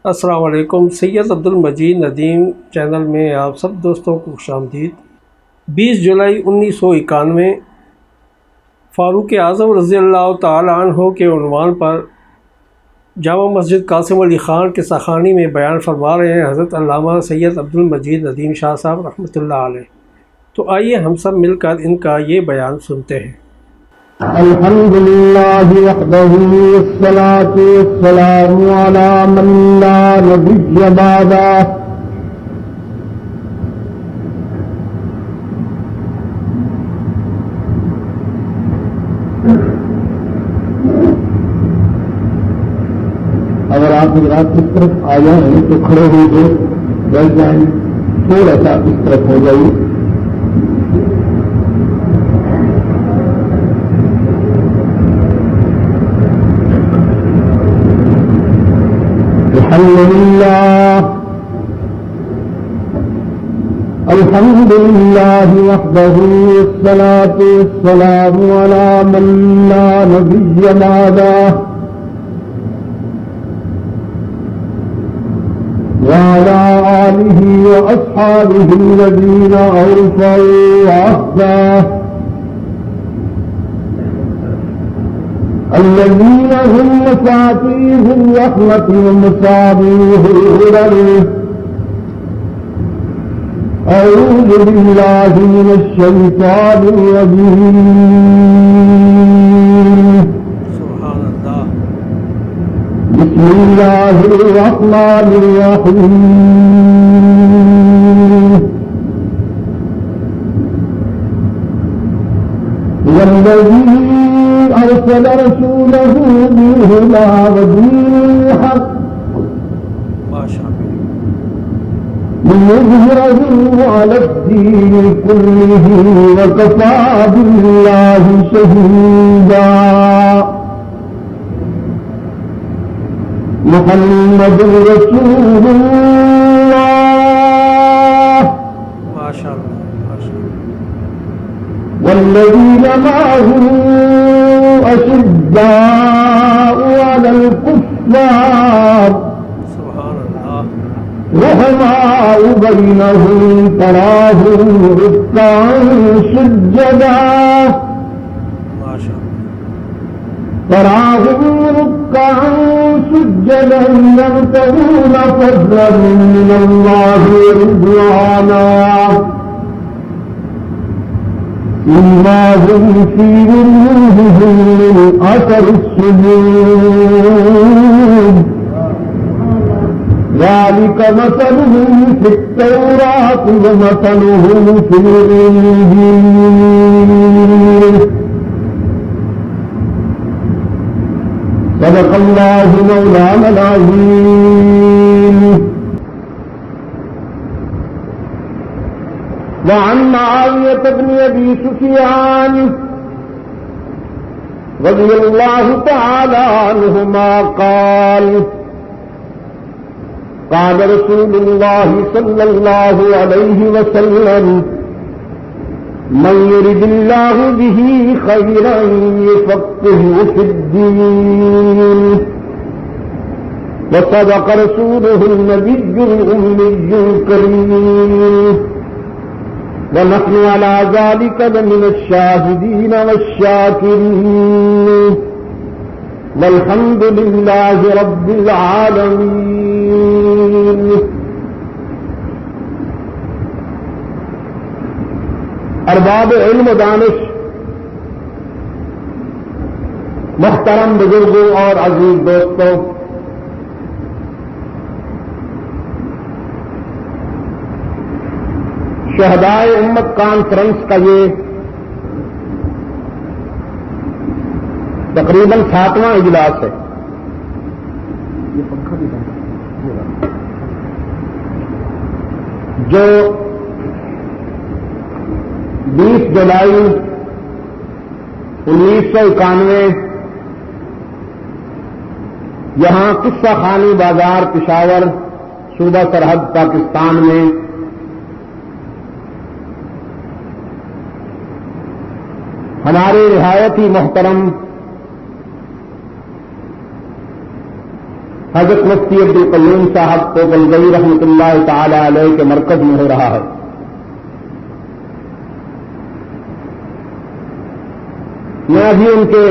السلام علیکم۔ سید عبدالمجید ندیم چینل میں آپ سب دوستوں کو خوش آمدید۔ 20 جولائی 1991 فاروق اعظم رضی اللہ تعالی عنہ کے عنوان پر جامع مسجد قاسم علی خان کے سخانی میں بیان فرما رہے ہیں حضرت علامہ سید عبدالمجید ندیم شاہ صاحب رحمۃ اللہ علیہ۔ تو آئیے ہم سب مل کر ان کا یہ بیان سنتے ہیں۔ الحمد للہ وحدہ والصلاة والسلام علی من لا نبی بعدہ۔ اگر آپ حضرات اس طرف آ جائیں تو کھڑے ہو کے بیٹھ جائیں، تھوڑا سا اس طرف ہو جائیے۔ الحمد للہ وحدہ والصلاة والسلام علی من لا نبی بعدہ وعلى آلہ واصحابہ الذین اوفوا عہدہ الذين هم مفاتيح الرحمة ومصابيح الغرر۔ أعوذ بالله من الشيطان الرجيم، سبحان اللہ۔ بسم الله الرحمن الرحيم۔ والذي أرسل رسوله بالهدى ودين الحق ليظهره على الدين كله وكفى بالله شهيدا۔ محمد رسول الله والذين معه أشداء على الكفار رحماء بينهم تراهم ركعا سجدا يبتغون فضلا من الله ورضوانا سيماهم في وجوههم من أثر السجود ذلك مثلهم في التوراة ومثلهم في الإنجيل صدق الله مولانا العظيم۔ وعن معاوية بن أبي سفيان رضي الله تعالى عنهما قال قال رسول الله صلى الله عليه وسلم من يرد الله به خيرا يفقهه في الدين وصدق رسوله النبي الأمي الكريم ونحن على ذلك لمن الشاهدين والشاكرين والحمد لله رب العالمين۔ ارباب علم و دانش، محترم بزرگوں اور عزیز دوستوں، شہدائے امت کانفرنس کا یہ تقریباً 7واں اجلاس ہے۔ جو 20 جولائی 1991 یہاں قصہ خانی بازار پشاور صوبہ سرحد پاکستان میں ہمارے نہایت ہی محترم حضرت مفتی عبدالقیوم صاحب کوکلگئی رحمۃ اللہ تعالی علیہ کے مرکز میں ہو رہا ہے. میں ابھی ان کے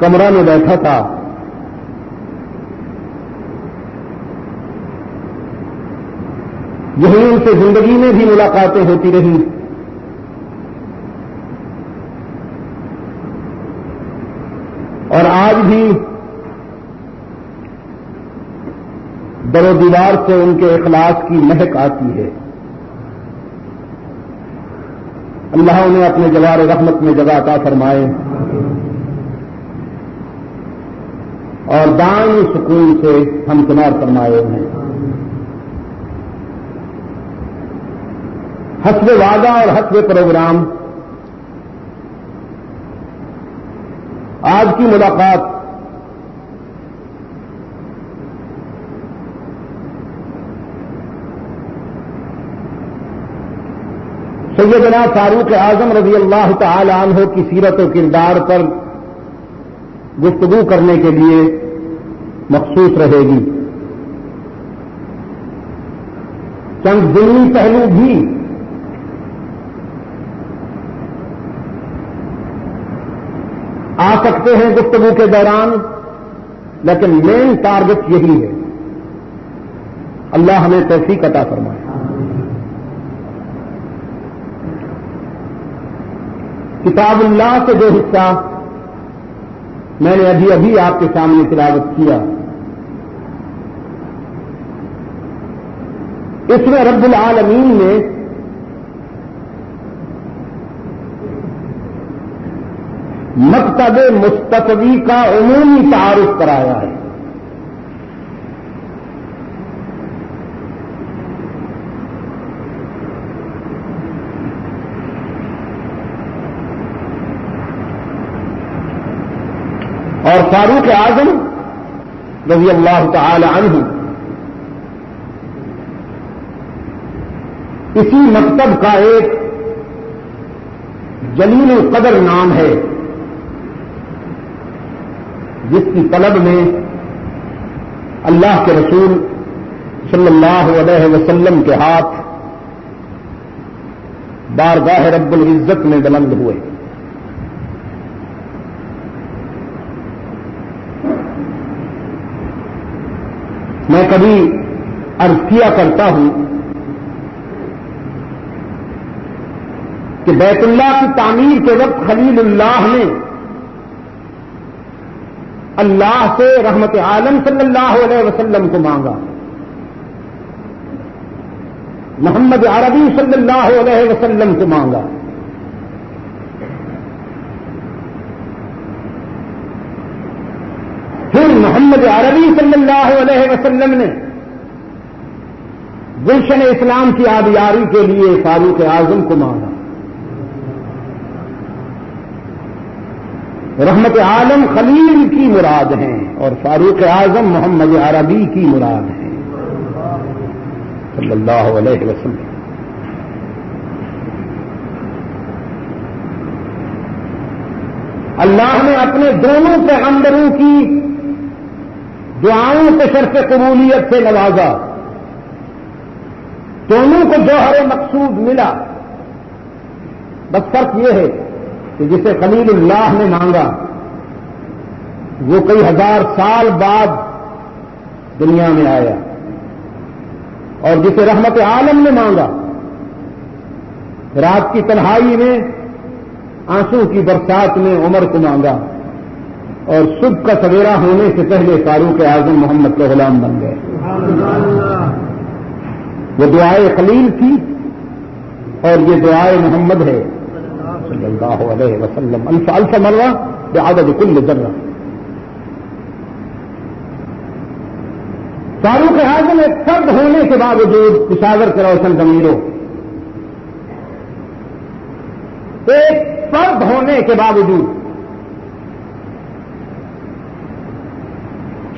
کمرہ میں بیٹھا تھا. یہی ان سے زندگی میں بھی ملاقاتیں ہوتی رہی. اور آج بھی در و دیوار سے ان کے اخلاص کی مہک آتی ہے. اللہ انہیں اپنے جوار رحمت میں جگہ عطا فرمائے اور دائمی سکون سے ہمکنار فرمائے انہیں. حسب وعدہ اور حسب پروگرام آج کی ملاقات سیدنا فاروق اعظم رضی اللہ تعالی عنہ کی سیرت و کردار پر گفتگو کرنے کے لیے مخصوص رہے گی. چند ضمنی پہلو بھی آ سکتے ہیں گفتگو کے دوران، لیکن مین ٹارگٹ یہی ہے. اللہ ہمیں توفیق عطا فرمائے. کتاب اللہ سے جو حصہ میں نے ابھی ابھی آپ کے سامنے تلاوت کیا، اس میں رب العالمین نے مکتب مستفی کا عمومی تعارف کرایا ہے. اور فاروق اعظم رضی اللہ تعالی عنہ اسی مکتب کا ایک جلیل القدر نام ہے، جس کی طلب میں اللہ کے رسول صلی اللہ علیہ وسلم کے ہاتھ بارگاہ رب العزت میں بلند ہوئے. میں کبھی عرض کیا کرتا ہوں کہ بیت اللہ کی تعمیر کے وقت خلیل اللہ نے اللہ سے رحمت عالم صلی اللہ علیہ وسلم کو مانگا. محمد عربی صلی اللہ علیہ وسلم کو مانگا. پھر محمد عربی صلی اللہ علیہ وسلم نے گلشن اسلام کی آبیاری کے لیے فاروق اعظم کو مانگا. رحمت عالم خلیل کی مراد ہیں اور فاروق اعظم محمد عربی کی مراد ہیں صلی اللہ علیہ وسلم. اللہ نے اپنے دونوں پیغمبروں کی دعاؤں کے شرف قبولیت سے نوازا. دونوں کو جوہر مقصود ملا. بس فرق یہ ہے کہ جسے خلیل اللہ نے مانگا وہ کئی ہزار سال بعد دنیا میں آیا، اور جسے رحمت عالم نے مانگا رات کی تنہائی میں آنسو کی برسات میں عمر کو مانگا، اور صبح کا سویرا ہونے سے پہلے فاروق اعظم محمد کے غلام بن گئے. وہ دعائے خلیل تھی اور یہ دعائے محمد ہے صلی اللہ علیہ وسلم. الف مرہ بعدد کل ذرہ. فاروق اعظم ایک فرد ہونے کے باوجود پشاور کے روشن ضمیروں، ایک فرد ہونے کے باوجود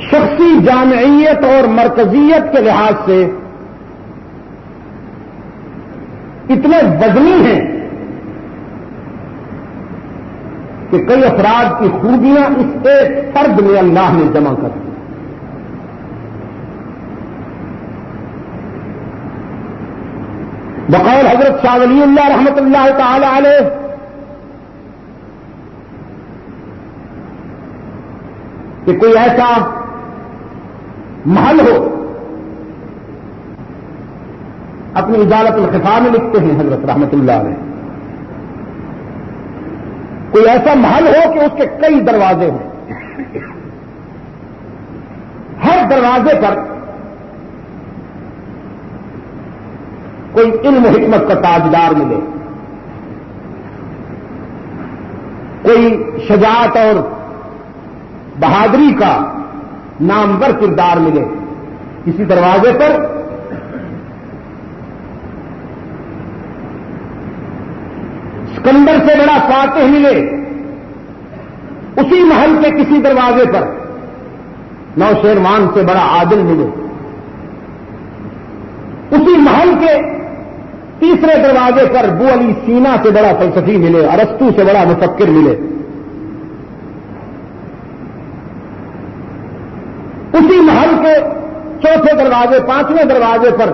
شخصی جامعیت اور مرکزیت کے لحاظ سے اتنے وزنی ہیں کہ کئی افراد کی خوبیاں اس ایک فرد میں اللہ نے جمع کر دی. بقول حضرت شاہ ولی اللہ رحمۃ اللہ تعالی علیہ کہ کوئی ایسا محل ہو، اپنی اجالت الخفا میں لکھتے ہیں حضرت رحمۃ اللہ علیہ، کوئی ایسا محل ہو کہ اس کے کئی دروازے ہوں، ہر دروازے پر کوئی علم و حکمت کا تاجدار ملے، کوئی شجاعت اور بہادری کا نامور کردار ملے. کسی دروازے پر سکندر سے بڑا فاتح ملے، اسی محل کے کسی دروازے پر نوشیروان سے بڑا عادل ملے، اسی محل کے تیسرے دروازے پر ابو علی سینا سے بڑا فلسفی ملے، ارسطو سے بڑا مفکر ملے، اسی محل کے چوتھے دروازے پانچویں دروازے پر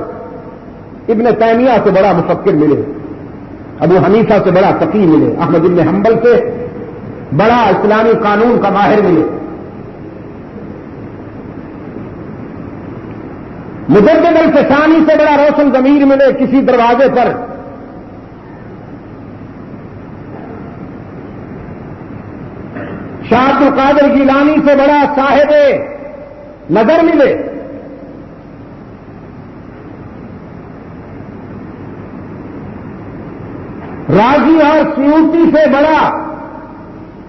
ابن تیمیہ سے بڑا مفکر ملے، ابو حنیفہ سے بڑا فقیہ ملے، احمد بن حنبل سے بڑا اسلامی قانون کا ماہر ملے، مجدد الفسانی سے بڑا روشن ضمیر ملے کسی دروازے پر، شاہ عبد القادر گیلانی سے بڑا صاحب نظر ملے، راضی اور سیوطی سے بڑا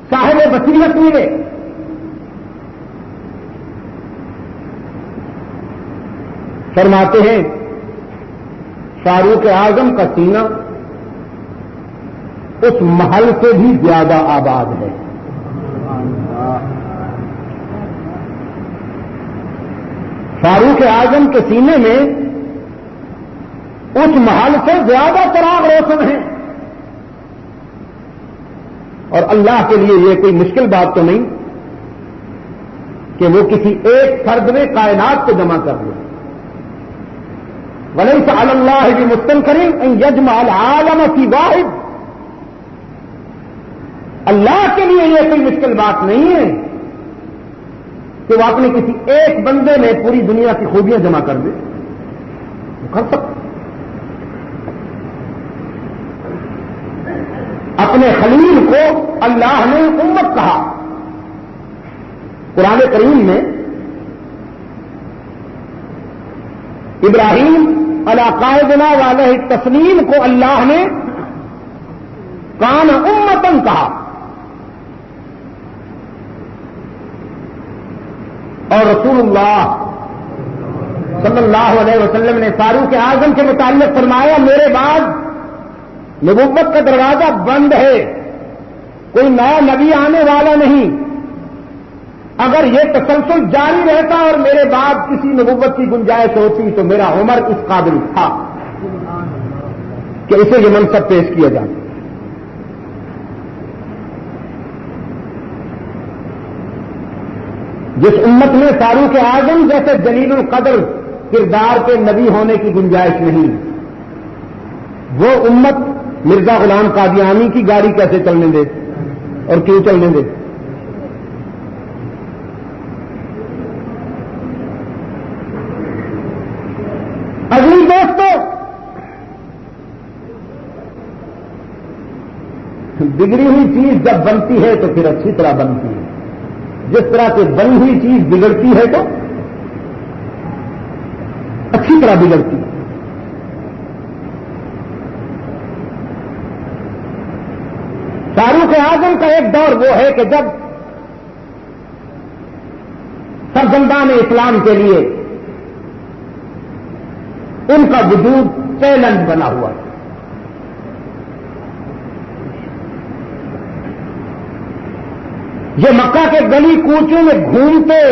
صاحب بصیرت ملے، فرماتے ہیں فاروق اعظم کا سینہ اس محل سے بھی زیادہ آباد ہے. فاروق اعظم کے سینے میں اس محل سے زیادہ چراغ روشن ہیں، اور اللہ کے لیے یہ کوئی مشکل بات تو نہیں کہ وہ کسی ایک فرد میں کائنات کو جمع کر دے. وَلَيْسَ عَلَى اللَّهِ بِمُسْتَنْكَرٍ أَن يَجْمَعَ الْعَالَمَ فِي وَاحِدٍ. اللہ کے لیے یہ کوئی مشکل بات نہیں ہے کہ وہ اپنے کسی ایک بندے میں پوری دنیا کی خوبیاں جمع کر دے، وہ کر سکتا. اپنے خلیل کو اللہ نے امت کہا. قرآن کریم میں ابراہیم علی قائدنا علیہ التسلیم کو اللہ نے کان امتن کہا، اور رسول اللہ صلی اللہ علیہ وسلم نے فاروق اعظم کے متعلق فرمایا میرے بعد نبوت کا دروازہ بند ہے، کوئی نیا نبی آنے والا نہیں. اگر یہ تسلسل جاری رہتا اور میرے بعد کسی نبوت کی گنجائش ہوتی تو میرا عمر اس قابل تھا کہ اسے یہ منصب پیش کیا جائے. جس امت میں فاروق اعظم جیسے جلیل القدر کردار کے نبی ہونے کی گنجائش نہیں، وہ امت مرزا غلام قادیانی کی گاڑی کیسے چلنے دے اور کیوں چلنے دے؟ عزیز دوستو، بگڑی ہوئی چیز جب بنتی ہے تو پھر اچھی طرح بنتی ہے. جس طرح سے بنی ہوئی چیز بگڑتی ہے تو اچھی طرح بگڑتی ہے. فاروق اعظم کا ایک دور وہ ہے کہ جب سرزندان اسلام کے لیے ان کا وجود چیلنج بنا ہوا ہے. یہ مکہ کے گلی کوچوں میں گھومتے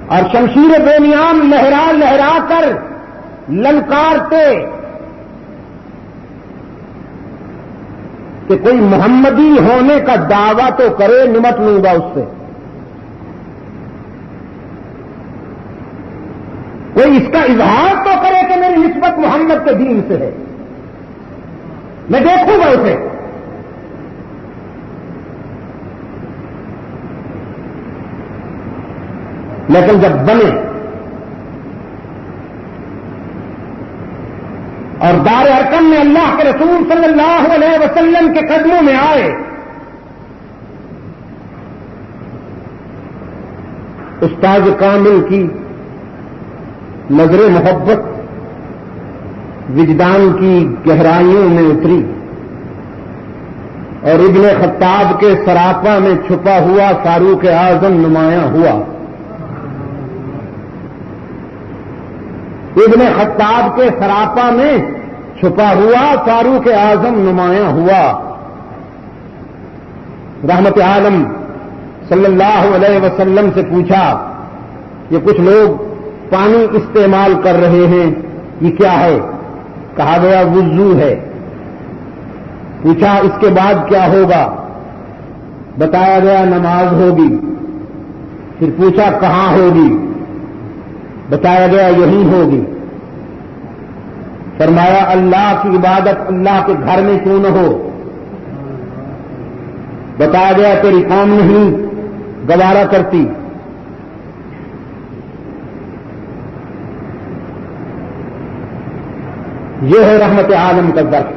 اور شمشیر بے نیام لہرا لہرا کر للکارتے کہ کوئی محمدی ہونے کا دعویٰ تو کرے، نمٹ لوں گا اس سے. کوئی اس کا اظہار تو کرے کہ میری نسبت محمد کے دین سے ہے، میں دیکھوں گا اسے. لیکن جب بنے اور دار ارکم میں اللہ کے رسول صلی اللہ علیہ وسلم کے قدموں میں آئے، استاد کامل کی نظر محبت وجدان کی گہرائیوں میں اتری اور ابن خطاب کے سراپا میں چھپا ہوا فاروق اعظم نمایاں ہوا. ابن خطاب کے سراپا میں چھپا ہوا فاروق اعظم نمایاں ہوا. رحمت عالم صلی اللہ علیہ وسلم سے پوچھا، یہ کچھ لوگ پانی استعمال کر رہے ہیں، یہ کیا ہے؟ کہا گیا وضو ہے. پوچھا اس کے بعد کیا ہوگا؟ بتایا گیا نماز ہوگی. پھر پوچھا کہاں ہوگی؟ بتایا گیا یہی ہوگی. فرمایا اللہ کی عبادت اللہ کے گھر میں کیوں نہ ہو؟ بتایا گیا تیری قوم نہیں گوارا کرتی. یہ ہے رحمت عالم کا درس.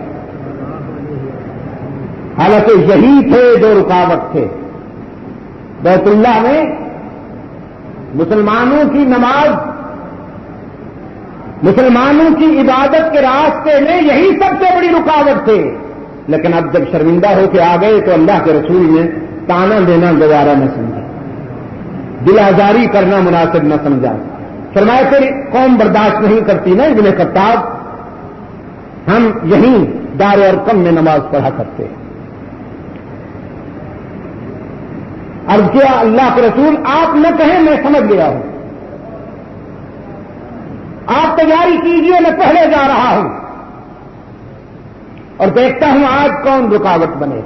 حالانکہ یہی تھے جو رکاوٹ تھے. بیت اللہ میں مسلمانوں کی نماز، مسلمانوں کی عبادت کے راستے میں یہی سب سے بڑی رکاوٹ تھے. لیکن اب جب شرمندہ ہو کے آ گئے تو اللہ کے رسول نے تانا دینا گوارا نہ سمجھا، دل آزاری کرنا مناسب نہ سمجھا. فرمایا تیری قوم برداشت نہیں کرتی نا ابن خطاب، ہم یہیں دار ارقم میں نماز پڑھا کرتے ہیں. عرض کیا اللہ کے رسول آپ نہ کہیں میں سمجھ گیا ہوں، آپ تیاری کیجئے میں پہلے جا رہا ہوں اور دیکھتا ہوں آج کون رکاوٹ بنے.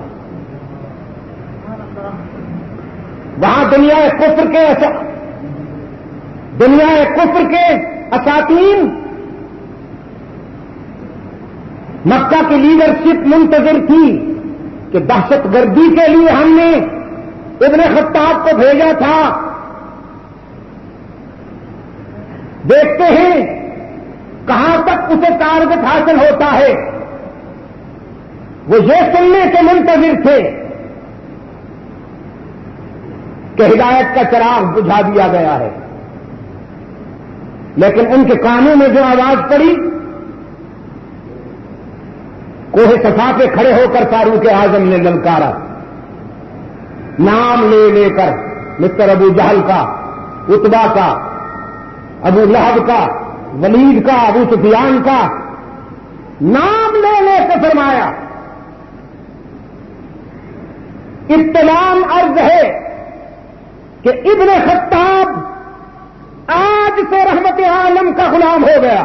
وہاں دنیا کفر کے اساطین مکہ کی لیڈرشپ منتظر تھی کہ دہشت گردی کے لیے ہم نے ابن خطاب کو بھیجا تھا. دیکھتے ہیں کہاں تک اسے ٹارگٹ حاصل ہوتا ہے. وہ یہ سننے کے منتظر تھے کہ ہدایت کا چراغ بجھا دیا گیا ہے، لیکن ان کے کانوں میں جو آواز پڑی، کوہ صفا پہ کھڑے ہو کر فاروق اعظم نے للکارا، نام لے لے کر مسٹر ابو جہل کا، عتبہ کا، ابو لہب کا، ولید کا، ابو سفیان کا نام لے لے کے فرمایا ابتدام عرض ہے کہ ابن خطاب آج سے رحمت عالم کا غلام ہو گیا.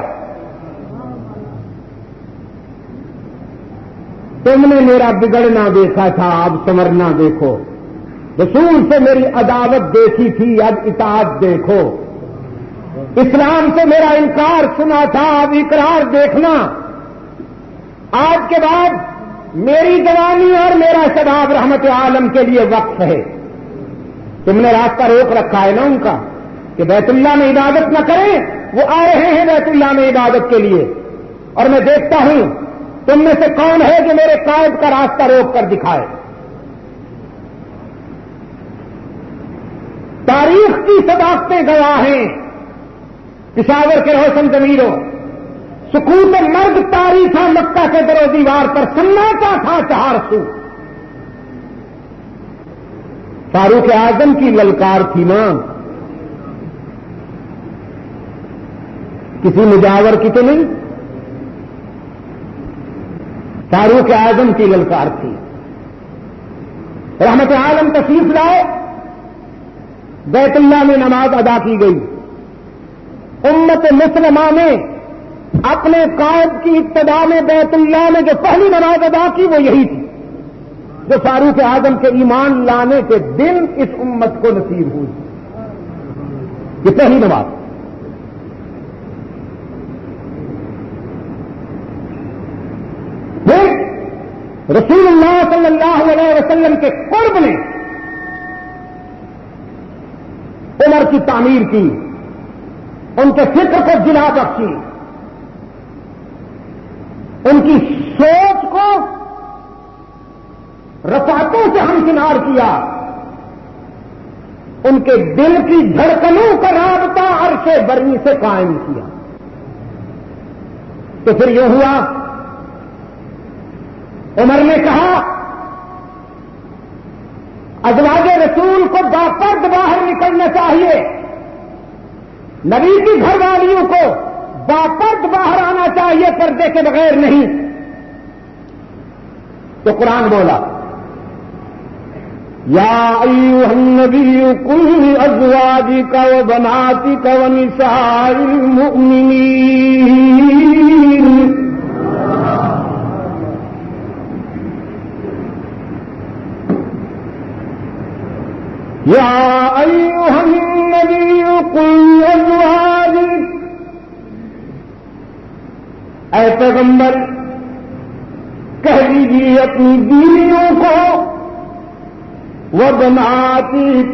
تم نے میرا بگڑنا دیکھا تھا، اب سنورنا دیکھو. رسول سے میری عداوت دیکھی تھی، اب اطاعت دیکھو. اسلام سے میرا انکار سنا تھا، اب اقرار دیکھنا. آج کے بعد میری جوانی اور میرا شباب رحمت عالم کے لیے وقف ہے. تم نے راستہ روک رکھا ہے نا ان کا کہ بیت اللہ میں عبادت نہ کریں، وہ آ رہے ہیں بیت اللہ میں عبادت کے لیے، اور میں دیکھتا ہوں تم میں سے کون ہے جو میرے قائد کا راستہ روک کر دکھائے. تاریخ کی صداقتیں گواہ ہیں. پشاور کے روشن ضمیروں، سکوت مرگ طاری تھا مکہ کے در و دیوار پر، سناٹا تھا چہار سو. فاروق اعظم کی للکار تھی نا، کسی مجاور کی تو نہیں، فاروق اعظم کی للکار تھی. رحمت عالم تشریف لائے، بیت اللہ میں نماز ادا کی گئی. امت مسلمہ نے اپنے قائد کی ابتدا میں بیت اللہ میں جو پہلی نماز ادا کی وہ یہی تھی. جو فاروق اعظم کے ایمان لانے کے دن اس امت کو نصیب ہوئی. یہ پہلی نماز. پھر رسول اللہ صلی اللہ علیہ وسلم کے قرب نے عمر کی تعمیر کی، ان کے فکر کو جلا بخشی، ان کی سوچ کو رفعتوں سے ہمکنار کیا، ان کے دل کی دھڑکنوں کا رابطہ عرش بری سے قائم کیا. تو پھر یہ ہوا، عمر نے کہا ازواج رسول کو باپرد باہر نکلنا چاہیے، نبی کی گھر والیوں کو باپرد باہر آنا چاہیے، پردے کے بغیر نہیں. تو قرآن بولا یا ایھا النبی قل لازواجک وبناتک ونساء المؤمنین یا ایھا النبی قل لازواجک، اے پیغمبر کہہ دیجیے اپنی بیویوں کو، وبناتک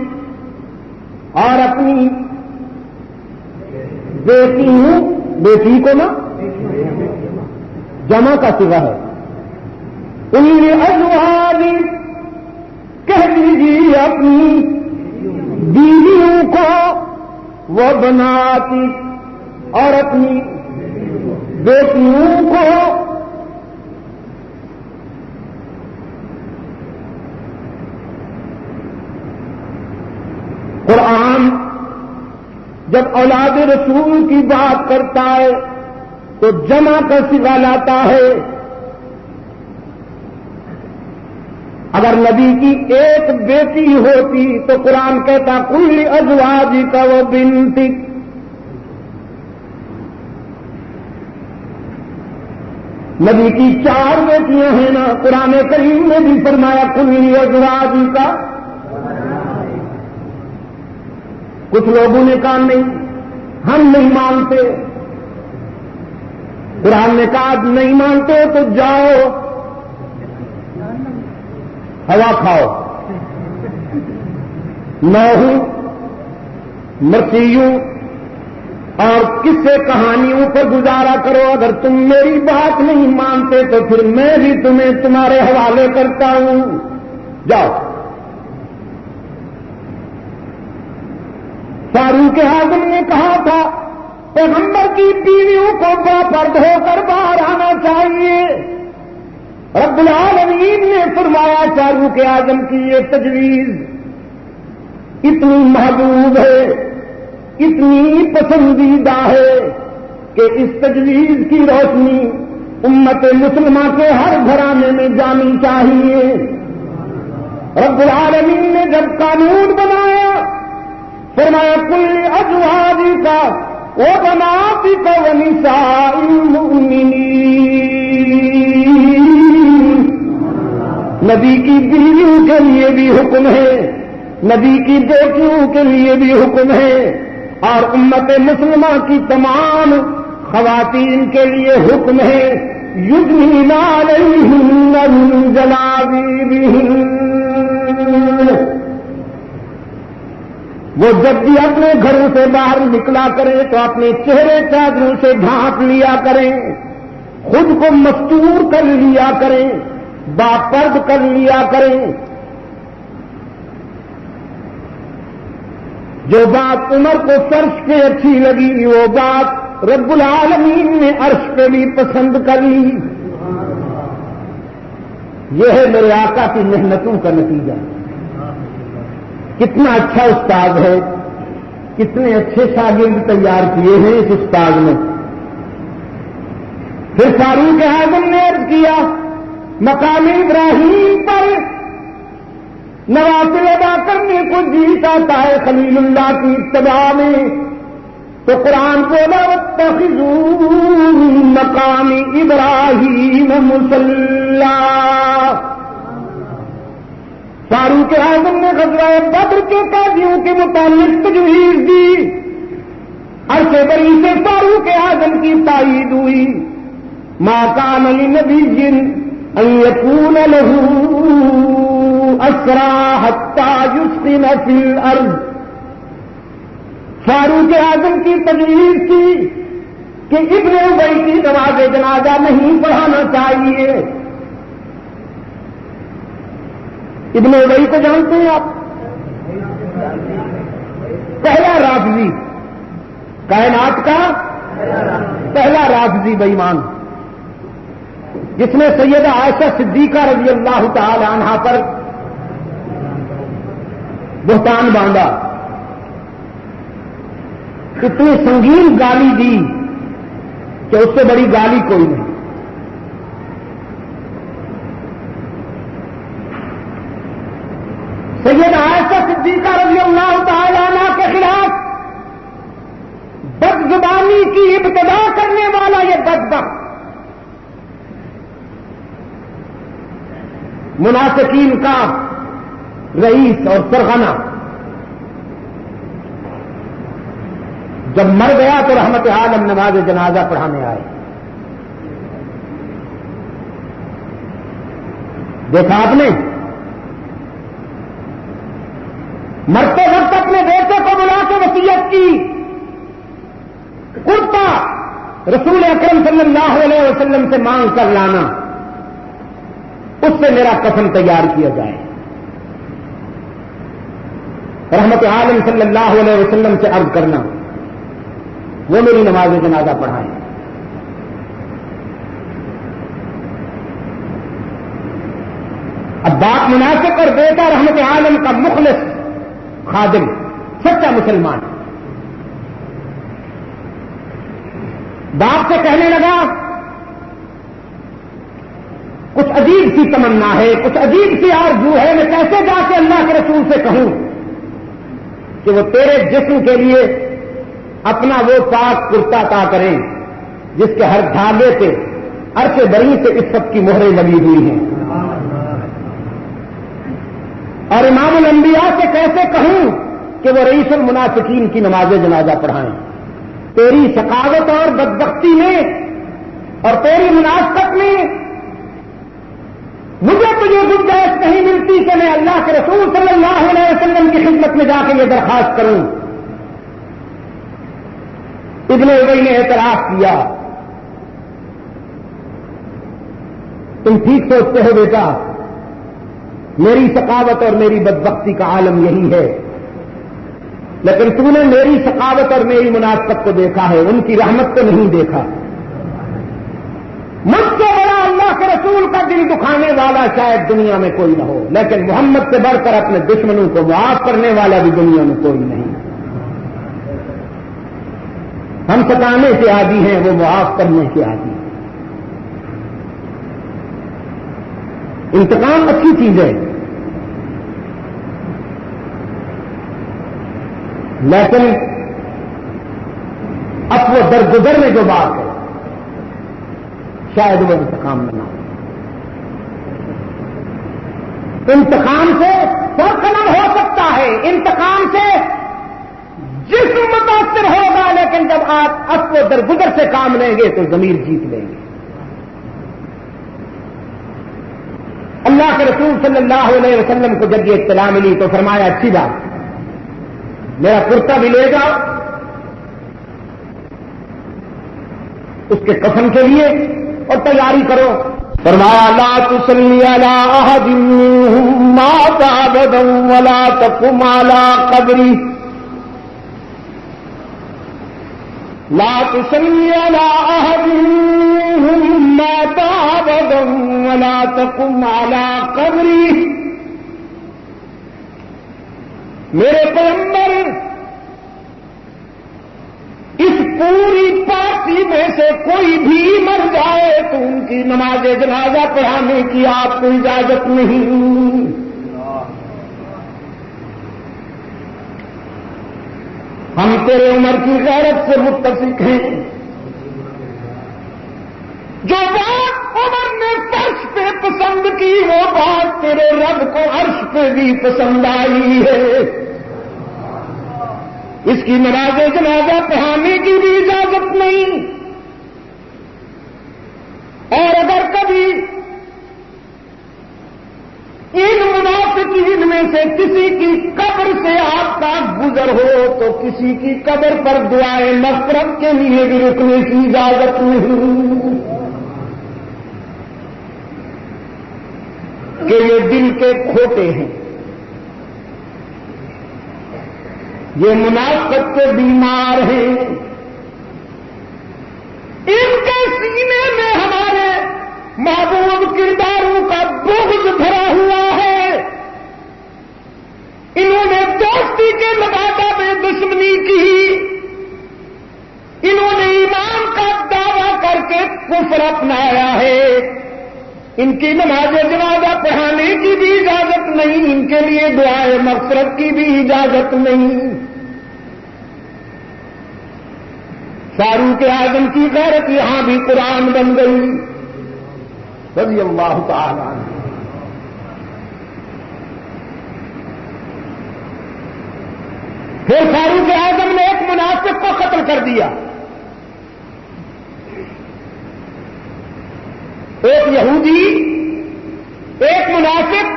اور اپنی بیٹیوں، بیٹی کو نا جمع کا صیغہ ہے، قل لازواجک کہہ دیجیے اپنی بیویوں کو، وبناتک اور اپنی بیٹیوں کو. قرآن جب اولاد رسول کی بات کرتا ہے تو جمع کا صیغہ لاتا ہے. اگر نبی کی ایک بیٹی ہوتی تو قرآن کہتا قل لازواجک وبنتک. نبی کی 4 بیٹیاں ہیں نا، قرآن کریم نے بھی فرمایا قل لازواجک. کچھ لوگوں نے کہا نہیں ہم نہیں مانتے. قرآن نے کہا نہیں مانتے تو جاؤ ہوا کھاؤ، نوح، مسیح اور قصے کہانیوں پر گزارا کرو. اگر تم میری بات نہیں مانتے تو پھر میں بھی تمہیں تمہارے حوالے کرتا ہوں، جاؤ. فاروق اعظم نے کہا تھا پیغمبر کی بیویوں کو باپرد ہو کر باہر آنا چاہیے. رب العالمین نے فرمایا فاروق اعظم کی یہ تجویز اتنی محبوب ہے، اتنی پسندیدہ ہے کہ اس تجویز کی روشنی امت مسلمہ کے ہر گھرانے میں جانی چاہیے. رب العالمین نے جب قانون بنایا فرمایا قل لازواجک وبناتک ونساء المؤمنین. نبی کی بیویوں کے لیے بھی حکم ہے، نبی کی بیٹیوں کے لیے بھی حکم ہے، اور امت مسلمہ کی تمام خواتین کے لیے حکم ہے یدنین علیہن من جلابیبہن. وہ جب بھی اپنے گھروں سے باہر نکلا کریں تو اپنے چہرے چادروں سے ڈھانپ لیا کریں، خود کو مستور کر لیا کریں، باپرد کر لیا کریں. جو بات عمر کو فرش پہ اچھی لگی وہ بات رب العالمین نے عرش پہ بھی پسند کر لی. یہ ہے میرے آقا کی محنتوں کا نتیجہ. کتنا اچھا استاد ہے، کتنے اچھے شاگرد تیار کیے ہیں اس استاد نے. پھر فاروق اعظم نے عرض کیا مقام ابراہیم پر نوافل ادا کرنے کو جی چاہتا ہے خلیل اللہ کی اتباع میں، تو قرآن کو واتخذوا من مقام ابراہیم مصلی. فاروق اعظم نے غزوہ بدر کے قیدیوں کے متعلق تجویز دی، عرش بری سے فاروق اعظم کی تائید ہوئی، ما کان لنبی ان یکون له اسرا حتی یسکن فی الارض۔ فاروق اعظم کی تجویز تھی کہ ابن ابی کی نماز جنازہ نہیں پڑھانا چاہیے۔ ابن ابی کو جانتے ہیں آپ؟ پہلا رافضی، کائنات کا پہلا رافضی بے ایمان، جس نے سیدہ عائشہ صدیقہ رضی اللہ تعالی عنہا پر بہتان باندھا، اتنی سنگین گالی دی کہ اس سے بڑی گالی کوئی نہیں۔ سیدہ عائشہ صدیقہ رضی اللہ تعالی عنہا کے خلاف بد زبانی کی ابتدا کرنے والا یہ بدبخت منافقین کا رئیس اور سرغنہ جب مر گیا تو رحمت عالم نماز جنازہ پڑھانے آئے۔ دیکھا آپ نے، مرتے وقت اپنے بیٹے کو بلا کے وصیت کی، کرتا رسول اکرم صلی اللہ علیہ وسلم سے مانگ کر لانا، اس سے میرا کفن تیار کیا جائے۔ رحمت عالم صلی اللہ علیہ وسلم سے عرض کرنا وہ میری نماز جنازہ پڑھائیں۔ اب باپ منافق اور بیٹا رحمت عالم کا مخلص خادم سچا مسلمان باپ سے کہنے لگا، کچھ عجیب سی تمنا ہے، کچھ عجیب سی آرزو ہے، میں کیسے جا کے اللہ کے رسول سے کہوں کہ وہ تیرے جسم کے لیے اپنا وہ پاک کرتا عطا کریں جس کے ہر دھاگے سے عرش بری سے اس سب کی مہریں لگی ہوئی ہیں، اور امام الانبیاء سے کیسے کہوں کہ وہ رئیس المنافقین کی نماز جنازہ پڑھائیں۔ تیری ثقافت اور بدبختی میں اور تیری منافقت میں مجھے تجھے گنجائش نہیں ملتی کہ میں اللہ کے رسول صلی اللہ علیہ وسلم کی خدمت میں جا کے یہ درخواست کروں۔ ابن ابی نے اعتراف کیا، تم ٹھیک سوچتے ہو بیٹا، میری ثقافت اور میری بدبختی کا عالم یہی ہے، لیکن تو نے میری ثقافت اور میری منافقت کو دیکھا ہے، ان کی رحمت کو نہیں دیکھا۔ مجھ سے بڑا اللہ کے رسول کا دل دکھانے والا شاید دنیا میں کوئی نہ ہو، لیکن محمد سے بڑھ کر اپنے دشمنوں کو معاف کرنے والا بھی دنیا میں کوئی نہیں۔ ہم ستانے کے عادی ہیں، وہ معاف کرنے کے عادی ہیں۔ انتقام اچھی چیز ہے، لیکن اب وہ درگزر میں جو بات ہے شاید وہ انتقام نہ ہو۔ انتقام سے فرق نہ ہو سکتا ہے، انتقام سے جسم متاثر ہوگا، لیکن جب آپ اب وہ درگزر سے کام لیں گے تو ضمیر جیت لیں گے۔ اللہ کے رسول صلی اللہ علیہ وسلم کو جب یہ اطلاع ملی تو فرمایا اچھی بات، میرا کرتا بھی لے جاؤ، اس کے کفن کے لیے اور تیاری کرو۔ فرمایا لا تصلی علی احد منهم مات ابدا ولا تقم علی قبری، لا تصلی علی احد منهم مات ابدا ولا تقم علی قبری۔ میرے پیغمبر اس پوری پارٹی میں سے کوئی بھی مر جائے تو ان کی نماز جنازہ پڑھانے کی آپ کو اجازت نہیں۔ ہم تیرے عمر کی غیرت سے متفق ہیں، جو بات عمر نے فرش پہ پسند کی وہ بات تیرے رب کو عرش پہ بھی پسند آئی ہے، اس کی نماز جنازہ پڑھانے کی بھی اجازت نہیں، اور اگر کبھی ان منافقین میں سے کسی کی قبر سے آپ کا گزر ہو تو کسی کی قبر پر دعائیں مغفرت کے لیے بھی رکنے کی اجازت نہیں، کہ یہ دل کے کھوٹے ہیں، یہ منافقت کے بیمار ہیں، ان کے سینے میں ہمارے محبوب کرداروں کا بغض بھرا ہوا ہے، انہوں نے دوستی کے مبادلہ میں دشمنی کی، انہوں نے ایمان کا دعویٰ کر کے کفر اپنایا ہے، ان کی نماز جنازہ پڑھانے کی بھی اجازت نہیں، ان کے لیے دعائے مغفرت کی بھی اجازت نہیں۔ فاروق اعظم کی غیرت یہاں بھی قرآن بن گئی رضی اللہ تعالی عنہ۔ پھر فاروق اعظم نے ایک منافق کو قتل کر دیا، ایک یہودی ایک منافق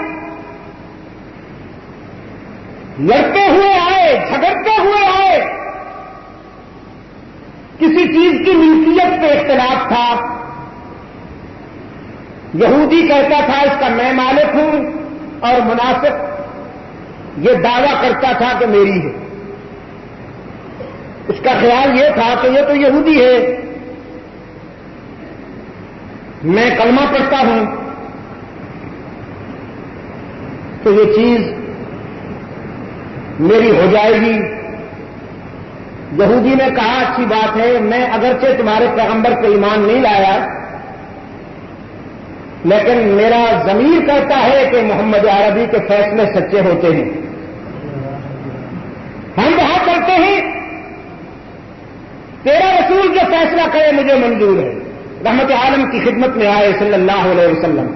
لڑتے ہوئے آئے، جھگڑتے ہوئے آئے، کسی چیز کی ملکیت پہ اختلاف تھا، یہودی کہتا تھا اس کا میں مالک ہوں، اور منافق یہ دعویٰ کرتا تھا کہ میری ہے، اس کا خیال یہ تھا کہ یہ تو یہودی ہے، میں کلمہ پڑھتا ہوں تو یہ چیز میری ہو جائے گی۔ یہودی نے کہا اچھی بات ہے، میں اگرچہ تمہارے پیغمبر پہ ایمان نہیں لایا، لیکن میرا ضمیر کہتا ہے کہ محمد عربی کے فیصلے سچے ہوتے ہیں، ہم وہاں چلتے ہیں، تیرا رسول جو فیصلہ کرے مجھے منظور ہے۔ رحمت عالم کی خدمت میں آئے صلی اللہ علیہ وسلم،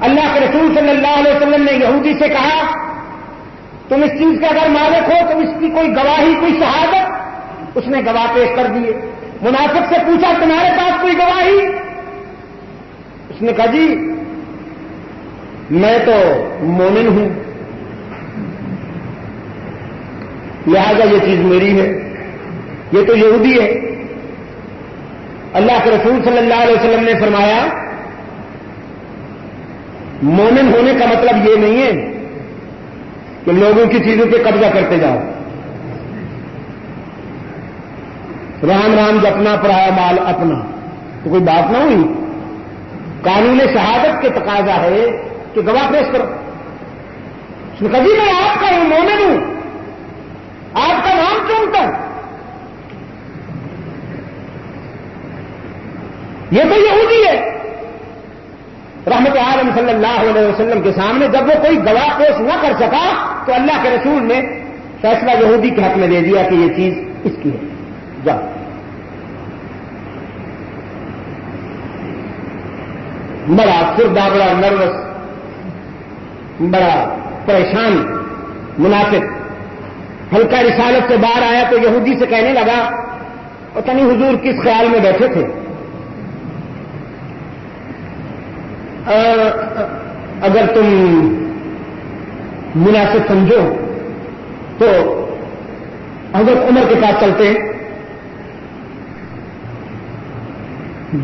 اللہ کے رسول صلی اللہ علیہ وسلم نے یہودی سے کہا تم اس چیز کا اگر مالک ہو تم اس کی کوئی گواہی، کوئی شہادت، اس نے گواہ پیش کر دیے۔ منافق سے پوچھا تمہارے پاس کوئی گواہی؟ اس نے کہا جی میں تو مومن ہوں، لہذا یہ چیز میری ہے، یہ تو یہودی ہے۔ اللہ کے رسول صلی اللہ علیہ وسلم نے فرمایا مومن ہونے کا مطلب یہ نہیں ہے کہ لوگوں کی چیزوں پہ قبضہ کرتے جاؤ، رام رام جپنا پرایا مال اپنا، تو کوئی بات نہ ہوئی، قانون شہادت کے تقاضا ہے کہ گواہ پیش کرو۔ اس نے کہا جی میں آپ کا ہوں، مومن ہوں، آپ کا نام چنتا ہوں، یہ تو یہودی ہے۔ رحمت عالم صلی اللہ علیہ وسلم کے سامنے جب وہ کوئی گواہ پیش نہ کر سکا تو اللہ کے رسول نے فیصلہ یہودی کے حق میں دے دیا کہ یہ چیز اس کی ہے، جاؤ۔ بڑا سردہ، بڑا نروس، بڑا پریشان منافق ہلکا رسالت سے باہر آیا تو یہودی سے کہنے لگا پتہ نہیں حضور کس خیال میں بیٹھے تھے، اگر تم مناسب سمجھو تو حضرت عمر کے پاس چلتے ہیں،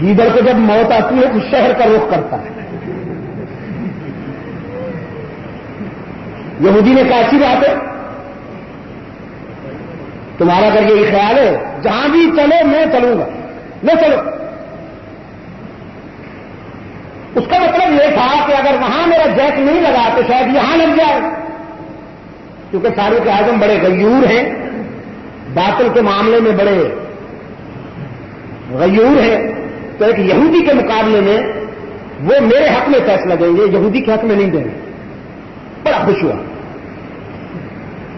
گیدڑ کو جب موت آتی ہے تو شہر کا رخ کرتا ہے۔ یہودی نے کہا اچھی بات ہے، تمہارا اگر یہی خیال ہے جہاں بھی چلو میں چلوں گا، لے چلو۔ اس کا مطلب یہ تھا کہ اگر وہاں میرا جیک نہیں لگا تو شاید یہاں لگ جائے، کیونکہ فاروق اعظم بڑے غیور ہیں، باطل کے معاملے میں بڑے غیور ہیں، تو ایک یہودی کے مقابلے میں وہ میرے حق میں فیصلہ دیں گے، یہودی کے حق میں نہیں دیں گے۔ بڑا خوش ہوا،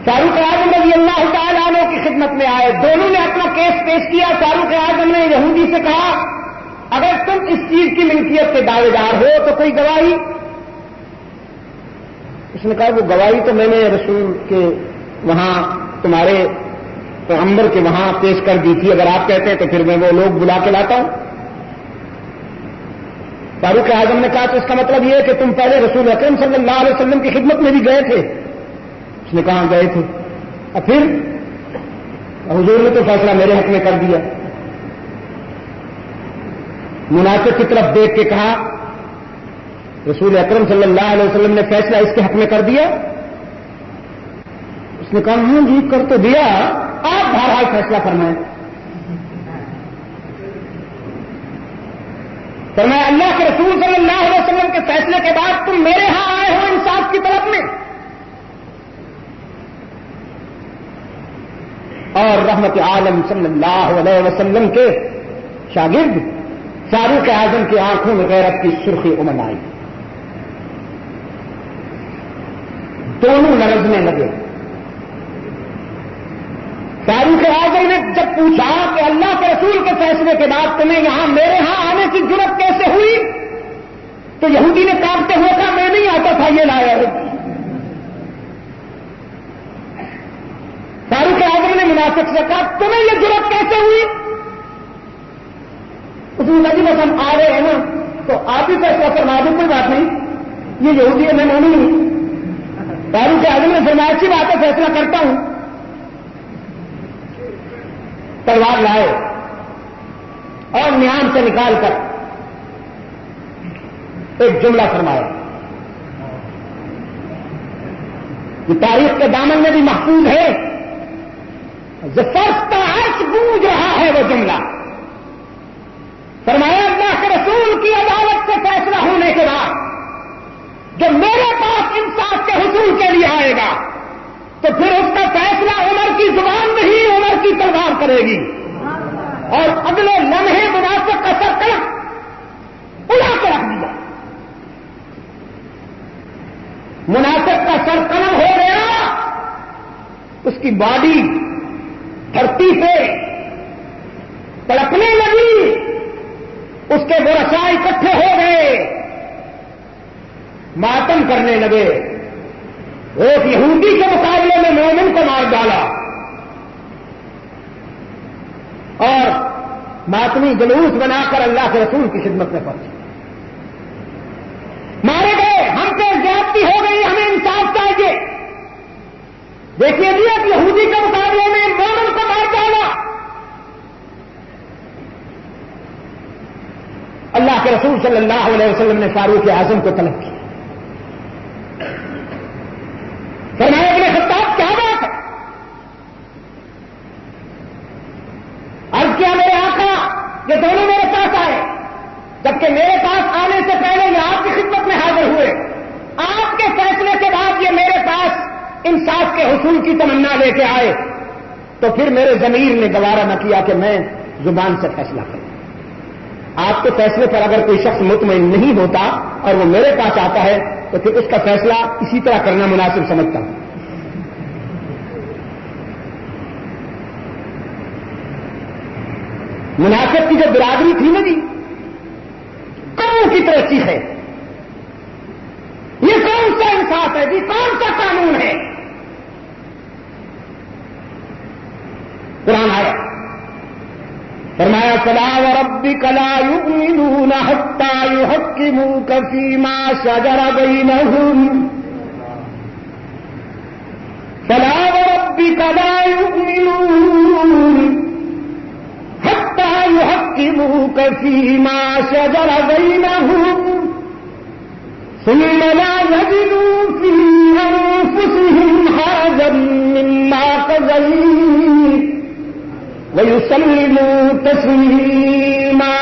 فاروق اعظم رضی اللہ تعالیٰ عنہ کی خدمت میں آئے، دونوں نے اپنا کیس پیش کیا۔ فاروق اعظم نے یہودی سے کہا اگر تم اس چیز کی ملکیت کے دعوے دار ہو تو کوئی گواہی؟ اس نے کہا وہ گواہی تو میں نے رسول کے وہاں تمہارے پیغمبر کے وہاں پیش کر دی تھی، اگر آپ کہتے ہیں تو پھر میں وہ لوگ بلا کے لاتا ہوں۔ فاروق اعظم نے کہا تو اس کا مطلب یہ ہے کہ تم پہلے رسول اکرم صلی اللہ علیہ وسلم کی خدمت میں بھی گئے تھے؟ اس نے کہا گئے تھے۔ اور پھر حضور نے تو فیصلہ میرے حق میں کر دیا۔ منافق کی طرف دیکھ کے کہا رسول اکرم صلی اللہ علیہ وسلم نے فیصلہ اس کے حق میں کر دیا؟ اس نے کہا ہاں جی کر تو دیا، آپ بہرحال فیصلہ فرمائیں۔ فرمایا اللہ کے رسول صلی اللہ علیہ وسلم کے فیصلے کے بعد تم میرے ہاں آئے ہو انصاف کی طرف میں، اور رحمت عالم صلی اللہ علیہ وسلم کے شاگرد فاروق اعظم کی آنکھوں میں غیرت کی سرخی امن آئی، دونوں لرزنے لگے۔ فاروق اعظم نے جب پوچھا کہ اللہ کے رسول کے فیصلے کے بعد تمہیں یہاں میرے ہاں آنے کی جرت کیسے ہوئی، تو یہودی نے کانپتے ہوئے کہا میں نہیں آتا تھا، یہ لایا ہے۔ فاروق اعظم نے منافق سے کہا تمہیں یہ جرت کیسے ہوئی؟ اس نے کہا جی بس ہم آ رہے ہیں نا تو آپ ہی فیصلہ فرما دو، کوئی بات نہیں، یہ یہودی ہے میں مانوں نہیں۔ فاروق اعظم نے فرمایا اچھی بات ہے فیصلہ کرتا ہوں۔ تلوار لائے اور نیام سے نکال کر ایک جملہ فرمایا، یہ تاریخ کے دامن میں بھی محفوظ ہے، زفرس کا عرش گونج رہا ہے وہ جملہ۔ فرمایا اللہ کے رسول کی عدالت سے فیصلہ ہونے کے بعد جو میرے پاس انصاف کے حصول کے لیے آئے گا تو پھر اس کا فیصلہ عمر کی زبان نہیں عمر کی تلوار کرے گی، اور اگلے لمحے منافق کا سر قلم اڑا کے رکھ دیا۔ منافق کا سر قلم ہو گیا، اس کی باڈی دھرتی پہ تڑپنے لگی، اس کے ورثاء اکٹھے ہو گئے، ماتم کرنے لگے۔ ایک یہودی کے مقابلے میں مومن کو مار ڈالا اور ماتمی جلوس بنا کر اللہ کے رسول کی خدمت میں پہنچے، مارے گئے، ہم پہ زیادتی ہو گئی، ہمیں انصاف چاہیے۔ دیکھیے جی ایک یہودی کے مقابلے میں مومن کو مار ڈالا، اللہ کے رسول صلی اللہ علیہ وسلم نے فاروق اعظم کو طلب کیا، فرمایا ابن خطاب کیا بات ہے؟ عرض کیا میرے آقا یہ دونوں میرے پاس آئے، جبکہ میرے پاس آنے سے پہلے یہ آپ کی خدمت میں حاضر ہوئے، آپ کے فیصلے کے بعد یہ میرے پاس انصاف کے حصول کی تمنا لے کے آئے، تو پھر میرے ضمیر نے گوارا نہ کیا کہ میں زبان سے فیصلہ کروں۔ آپ کے فیصلے پر اگر کوئی شخص مطمئن نہیں ہوتا اور وہ میرے پاس آتا ہے تو پھر اس کا فیصلہ اسی طرح کرنا مناسب سمجھتا ہوں۔ منافق کی جو برادری تھی نا جی، قوموں کی طرح چیخے، یہ کون سا انصاف ہے جی، کون سا قانون ہے؟ قرآن آیا، فرمایا فلا وربك لا يؤمنون حتى يحكموك فيما شجر بينهم، فلا وربك لا يؤمنون حتى يحكموك فيما شجر بينهم ثم لا يجدوا في أنفسهم حرجا مما قضيت وَيُسَلِّمُوا تَسْلِيمًا۔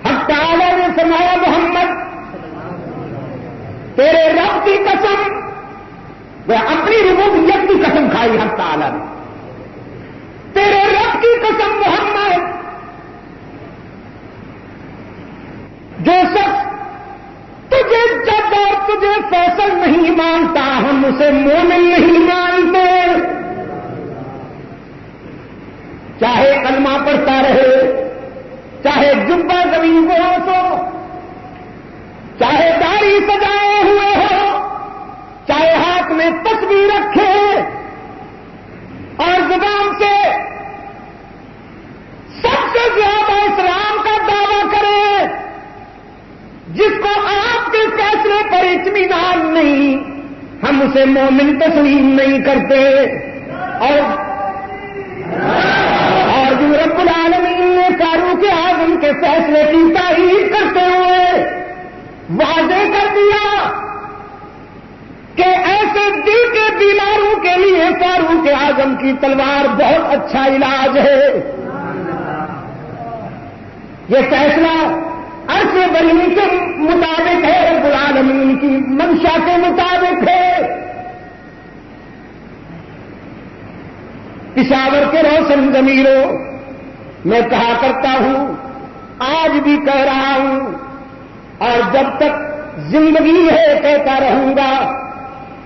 حق تعالی نے فرمایا محمد تیرے رب کی قسم، وہ اپنی ربوبیت کی قسم کھائی حق تعالی نے، تیرے رب کی قسم محمد، جو شخص تجھے جج اور تجھے فیصل نہیں مانتا ہم اسے مومن نہیں مانتے، چاہے کلمہ پڑھتا رہے، چاہے جبہ زمین کو ہو، چاہے داڑھی سجائے مومن تسلیم نہیں کرتے، اور جو رب العالمین نے فاروق اعظم کے فیصلے کی تعریف کرتے ہوئے واضح کر دیا کہ ایسے دل کے بیماروں کے لیے فاروق اعظم کی تلوار بہت اچھا علاج ہے۔ یہ فیصلہ عرش بری کے مطابق ہے، رب العالمین کی منشا کے مطابق ہے۔ پشاور کے روشن ضمیروں، میں کہا کرتا ہوں، آج بھی کہہ رہا ہوں، اور جب تک زندگی ہے کہتا رہوں گا،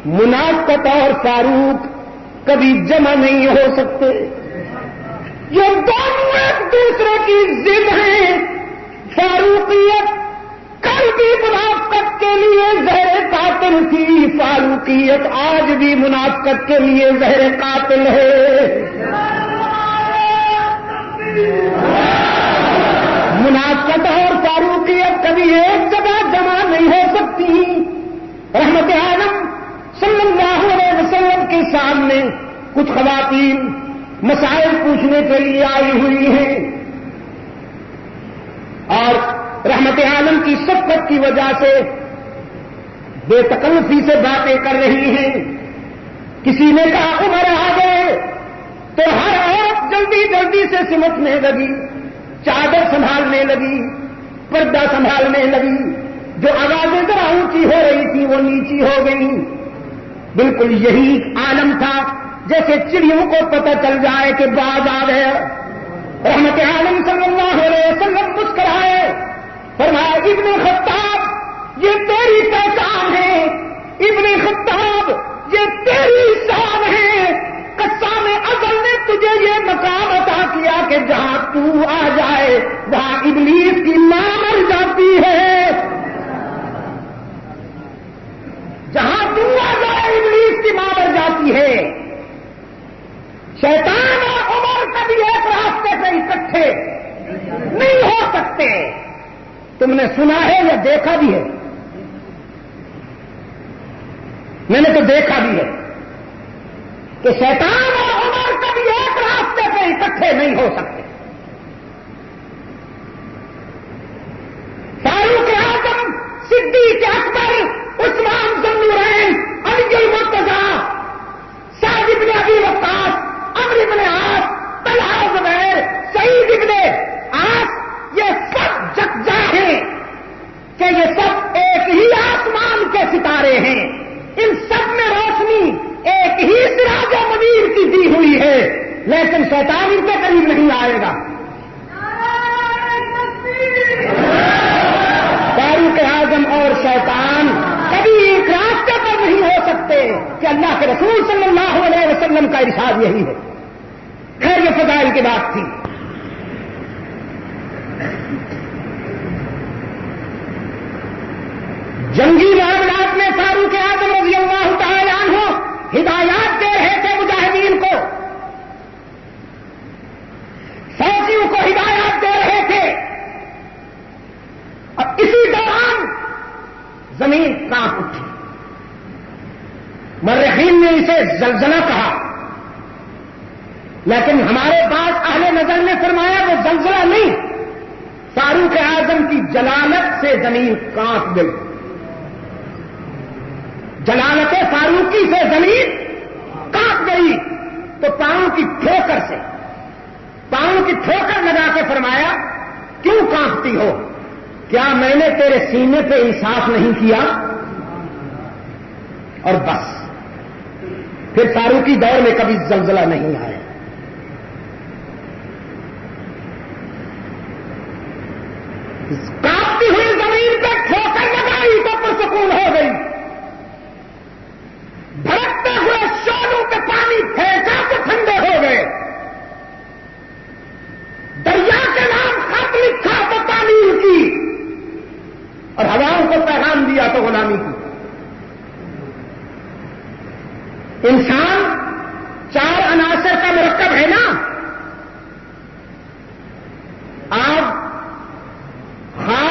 منافقت اور فاروق کبھی جمع نہیں ہو سکتے۔ یہ دونوں ایک دوسرے کی ضد ہیں۔ فاروقیت کل بھی منافقت کے لیے زہر قاتل تھی، فاروقیت آج بھی منافقت کے لیے زہر قاتل ہے۔ منافقت اور فاروقیت کبھی ایک جگہ جمع نہیں ہو سکتی۔ رحمت عالم صلی اللہ علیہ وسلم کے سامنے کچھ خواتین مسائل پوچھنے کے لیے آئی ہوئی ہیں، اور رحمت عالم کی شفقت کی وجہ سے بے تکلفی سے باتیں کر رہی ہیں۔ کسی نے کہا عمر آ گئے، تو ہر عورت جلدی جلدی سے سمٹنے لگی، چادر سنبھالنے لگی، پردہ سنبھالنے لگی، جو آوازیں ذرا اونچی ہو رہی تھی وہ نیچی ہو گئی۔ بالکل یہی عالم تھا جیسے چڑیوں کو پتہ چل جائے کہ باز آ گیا۔ رحمت عالم صلی اللہ علیہ وسلم مسکرائے، فرمایا ابن خطاب یہ تیری پہچان ہے، ابن خطاب یہ تیری شان ہے۔ قسام ازل نے تجھے یہ مقام عطا کیا کہ جہاں تو آ جائے وہاں ابلیس کی ماں مر جاتی ہے، جہاں تو آ جائے ابلیس کی ماں مر جاتی ہے۔ شیطان اور عمر کبھی ایک راستے پہ اکٹھے نہیں ہو سکتے۔ تم نے سنا ہے یا دیکھا بھی ہے؟ میں نے تو دیکھا بھی ہے کہ شیطان اور عمر کبھی ایک راستے پہ اکٹھے نہیں ہو سکتے۔ فاروق اعظم، صدیق اکبر، عثمان ذو النورین، علی المرتضیٰ، سعد بن ابی وقاص، عمرو بن عاص، طلحہ زبیر، سعید بن عاص، یہ سب یکجا ہیں کہ یہ سب ایک ہی آسمان کے ستارے ہیں۔ ان سب میں روشنی ایک ہی سراج منیر کی دی ہوئی ہے، لیکن شیطان ان کے قریب نہیں آئے گا۔ فاروق اعظم اور شیطان کبھی ایک راستے پر نہیں ہو سکتے کہ اللہ کے رسول صلی اللہ علیہ وسلم کا ارشاد یہی ہے۔ خیر یہ فضائل کی بات تھی۔ جنگی معاملات میں فاروق اعظم رضی اللہ تعالی عنہ ہدایات دے رہے تھے مجاہدین کو، فوجیوں کو ہدایات دے رہے تھے، اور اسی دوران زمین کانپ اٹھی۔ مرخین نے اسے زلزلہ کہا، لیکن ہمارے پاس اہل نظر نے فرمایا وہ زلزلہ نہیں، فاروق اعظم کی جلالت سے زمین کانپ گئی۔ جلالت فاروقی سے زمین کانپ گئی تو پاؤں کی ٹھوکر سے، پاؤں کی ٹھوکر لگا کے فرمایا کیوں کانپتی ہو؟ کیا میں نے تیرے سینے پہ انصاف نہیں کیا؟ اور بس پھر فاروقی دور میں کبھی زلزلہ نہیں آیا۔ کانپتی ہوئی زمین پہ ٹھوکر لگائی تو پرسکون ہو گئی، بھڑکتے ہوئے شولوں پہ پانی پھینکا تو ٹھنڈے ہو گئے، دریا کے نام خط لکھا تو تعلیم کی، اور ہواؤں کو پیغام دیا تو غلامی کی۔ انسان چار عناصر کا مرکب ہے نا، آگ، خاک،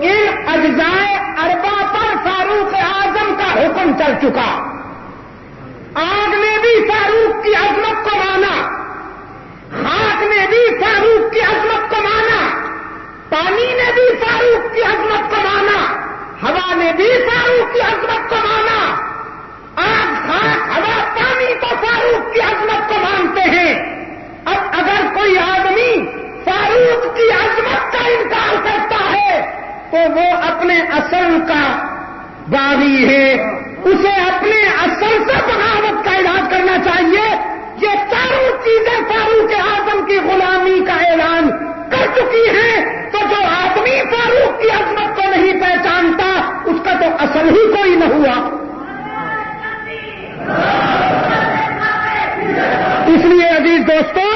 ان اجزائے اربع پر فاروق اعظم کا حکم چل چکا. آگ نے بھی فاروق کی عظمت کو مانا, خاک نے بھی فاروق کی عظمت کو مانا, پانی نے بھی فاروق کی عظمت کو مانا, ہوا نے بھی فاروق کی عظمت کو مانا. آگ, خاک, ہوا, پانی تو فاروق کی عظمت کو مانتے ہیں. اب اگر کوئی آدمی فاروق کی عظمت کا انکار کرتا ہے تو وہ اپنے اصل کا باغی ہے, اسے اپنے اصل سے بغاوت کا علاج کرنا چاہیے. یہ چاروں چیزیں فاروق اعظم کی غلامی کا اعلان کر چکی ہیں, تو جو آدمی فاروق کی عظمت کو نہیں پہچانتا اس کا تو اصل ہی کوئی نہ ہوا. اس لیے عزیز دوستوں,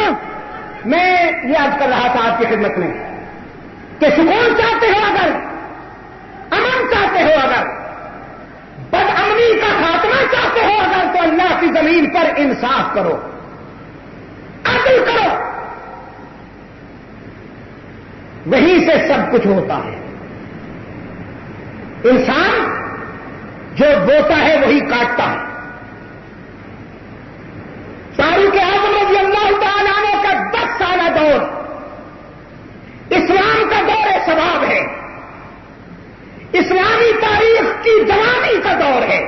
میں یہ عرض کر رہا تھا آپ کی خدمت میں کہ سکون چاہتے ہو, اگر امن چاہتے ہو, اگر بدامنی کا خاتمہ چاہتے ہو, اگر تو اللہ کی زمین پر انصاف کرو, عدل کرو. وہیں سے سب کچھ ہوتا ہے. انسان جو بوتا ہے وہی کاٹتا ہے. فاروق اعظم رضی اللہ تعالیٰ عنہ کا 10 سالہ دور اسلام کا دور ثواب ہے, اسلامی تاریخ کی جوانی کا دور ہے,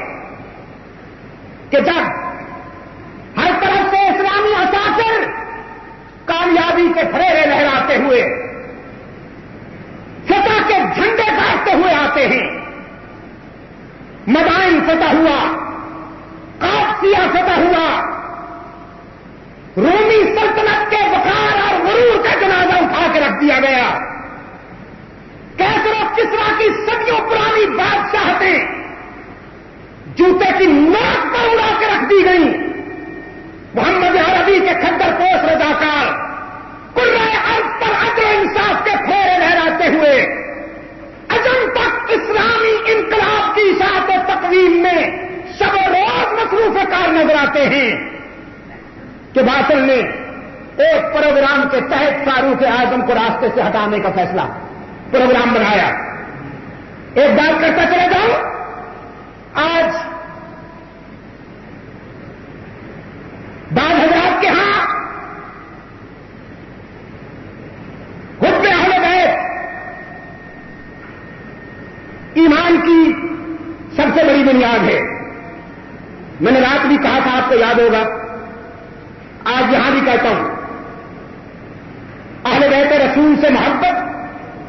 کہ جب ہر طرف سے اسلامی عساکر کامیابی کے پھریرے لہراتے ہوئے, فتح کے جھنڈے گاڑتے ہوئے آتے ہیں. مدائن فتح ہوا, قادسیہ فتح ہوا, رومی سلطنت کے وقار اور غرور کا جنازہ اٹھا کے رکھ دیا گیا. کیسر و کسرا کی صدیوں پرانی بادشاہتیں جوتے کی نوک پر اڑا کے رکھ دی گئی. محمد عربی کے کھدر پوش رضاکار قرۂ ارض پر عدل و انصاف کے پھیرے لہراتے ہوئے عجم تک اسلامی انقلاب کی اشاعت و تقویم میں شب و روز مصروف کار نظر آتے ہیں. کہ باطل نے ایک پروگرام کے تحت فاروق اعظم کو راستے سے ہٹانے کا فیصلہ پروگرام بنایا. ایک بات کرتا چلے جاؤں, آج بعض حضرات کے ہاں حب اہل بیت ایمان کی سب سے بڑی بنیاد ہے. میں نے رات بھی کہا تھا, آپ کو یاد ہوگا, آج یہاں بھی کہتا ہوں, اہل بیت رسول سے محبت,